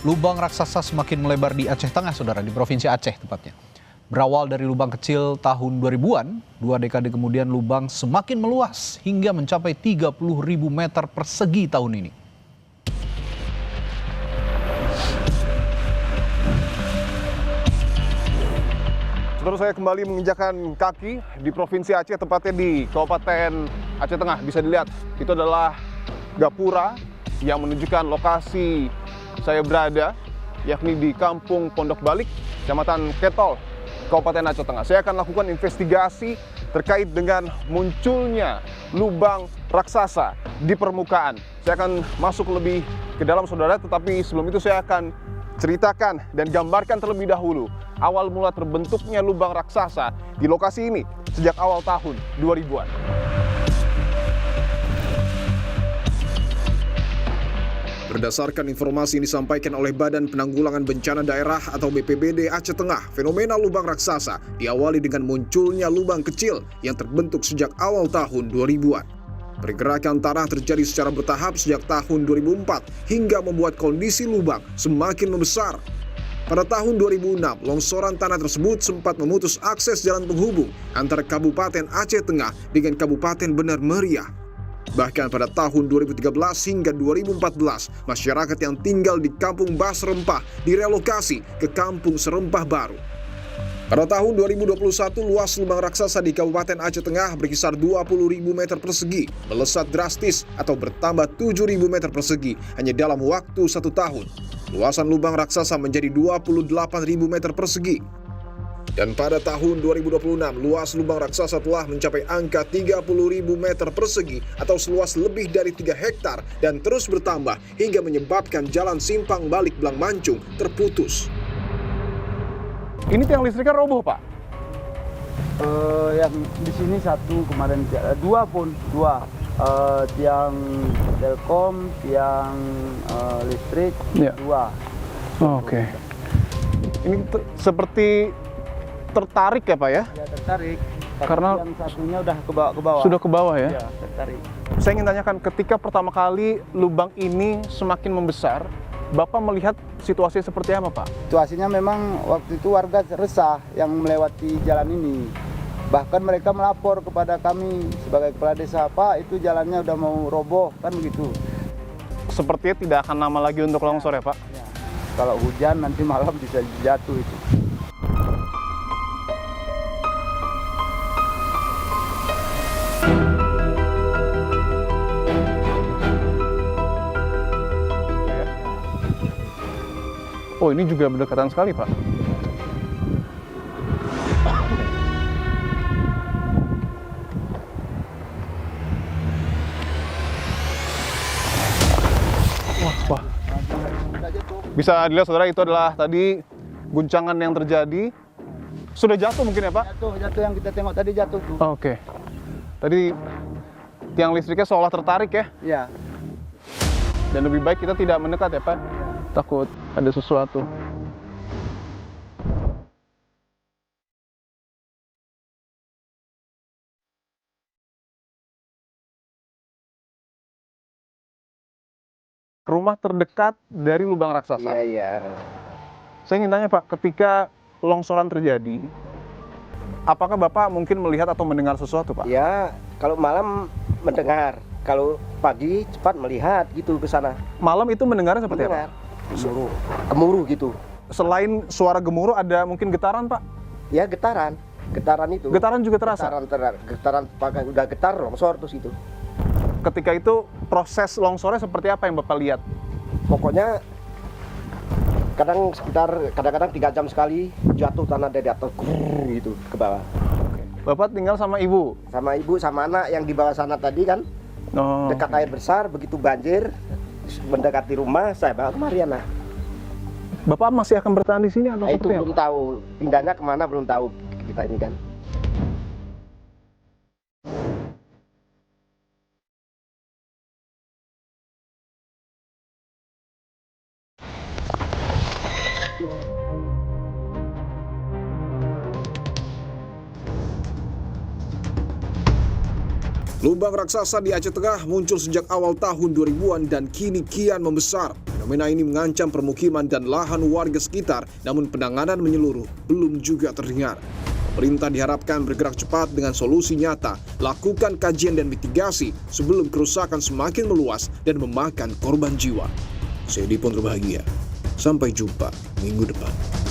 Lubang raksasa semakin melebar di Aceh Tengah, saudara, di Provinsi Aceh tepatnya. Berawal dari lubang kecil tahun 2000-an, 2 dekade kemudian lubang semakin meluas hingga mencapai 30.000 meter persegi tahun ini. Saudara, saya kembali menginjakan kaki di Provinsi Aceh, tepatnya di Kabupaten Aceh Tengah. Bisa dilihat, itu adalah gapura yang menunjukkan lokasi saya berada, yakni di Kampung Pondok Balik, Kecamatan Ketol, Kabupaten Aceh Tengah. Saya akan lakukan investigasi terkait dengan munculnya lubang raksasa di permukaan. Saya akan masuk lebih ke dalam, saudara, tetapi sebelum itu saya akan ceritakan dan gambarkan terlebih dahulu awal mula terbentuknya lubang raksasa di lokasi ini sejak awal tahun 2000-an. Berdasarkan informasi yang disampaikan oleh Badan Penanggulangan Bencana Daerah atau BPBD Aceh Tengah, fenomena lubang raksasa diawali dengan munculnya lubang kecil yang terbentuk sejak awal tahun 2000-an. Pergerakan tanah terjadi secara bertahap sejak tahun 2004 hingga membuat kondisi lubang semakin membesar. Pada tahun 2006, longsoran tanah tersebut sempat memutus akses jalan penghubung antara Kabupaten Aceh Tengah dengan Kabupaten Benar Meriah. Bahkan pada tahun 2013 hingga 2014, masyarakat yang tinggal di Kampung Bas Rempah direlokasi ke Kampung Serempah Baru. Pada tahun 2021, luas lubang raksasa di Kabupaten Aceh Tengah berkisar 20.000 meter persegi, melesat drastis atau bertambah 7.000 meter persegi hanya dalam waktu 1 tahun. Luasan lubang raksasa menjadi 28.000 meter persegi. Dan pada tahun 2026, luas lubang raksasa telah mencapai angka 30.000 meter persegi atau seluas lebih dari 3 hektar dan terus bertambah hingga menyebabkan jalan simpang balik Blang Mancung terputus. Ini tiang listriknya roboh, Pak? Yang di sini satu, kemarin dua. Tiang Telkom, tiang listrik, Ya. 2. Oke. Ini seperti tertarik ya, Pak ya? Ya, tertarik. Karena yang satunya udah ke bawah. Sudah ke bawah ya? Ya, tertarik. Saya ingin tanyakan, ketika pertama kali lubang ini semakin membesar, Bapak melihat situasi seperti apa, Pak? Situasinya memang waktu itu warga resah yang melewati jalan ini. Bahkan mereka melapor kepada kami sebagai kepala desa, Pak, itu jalannya udah mau roboh, kan begitu. Sepertinya tidak akan lama lagi untuk longsor ya, Pak? Ya. Kalau hujan nanti malam bisa jatuh itu. Oh, ini juga berdekatan sekali, Pak. Wah. Bisa dilihat, saudara, itu adalah tadi guncangan yang terjadi. Sudah jatuh mungkin ya, Pak? Jatuh yang kita tengok tadi jatuh tuh. Oke. Tadi tiang listriknya seolah tertarik ya? Iya. Dan lebih baik kita tidak mendekat ya, Pak? Takut ada sesuatu. Rumah terdekat dari lubang raksasa. Iya. Saya ingin tanya, Pak, ketika longsoran terjadi, apakah Bapak mungkin melihat atau mendengar sesuatu, Pak? Ya, kalau malam mendengar, kalau pagi cepat melihat gitu ke sana. Malam itu mendengarnya seperti Mendengar. apa? Gemuruh gitu. Selain suara gemuruh, ada mungkin getaran, Pak? Ya, getaran itu. Getaran juga terasa? Getaran pakai udah getar longsor terus itu. Ketika itu proses longsornya seperti apa yang Bapak lihat? Pokoknya kadang-kadang 3 jam sekali jatuh tanah dari atas gitu ke bawah. Bapak tinggal sama ibu? Sama ibu sama anak yang di bawah sana tadi kan. Oh. Dekat air besar, begitu banjir mendekati rumah, saya bawa kemari anak. Bapak masih akan bertahan di sini atau Itu seperti apa? belum tahu, pindahnya kemana belum tahu kita ini kan. Lubang raksasa di Aceh Tengah muncul sejak awal tahun 2000-an dan kini kian membesar. fenomena ini mengancam permukiman dan lahan warga sekitar, namun penanganan menyeluruh belum juga terdengar. Pemerintah diharapkan bergerak cepat dengan solusi nyata, lakukan kajian dan mitigasi sebelum kerusakan semakin meluas dan memakan korban jiwa. Saya Dipon Terbahagia. Sampai jumpa minggu depan.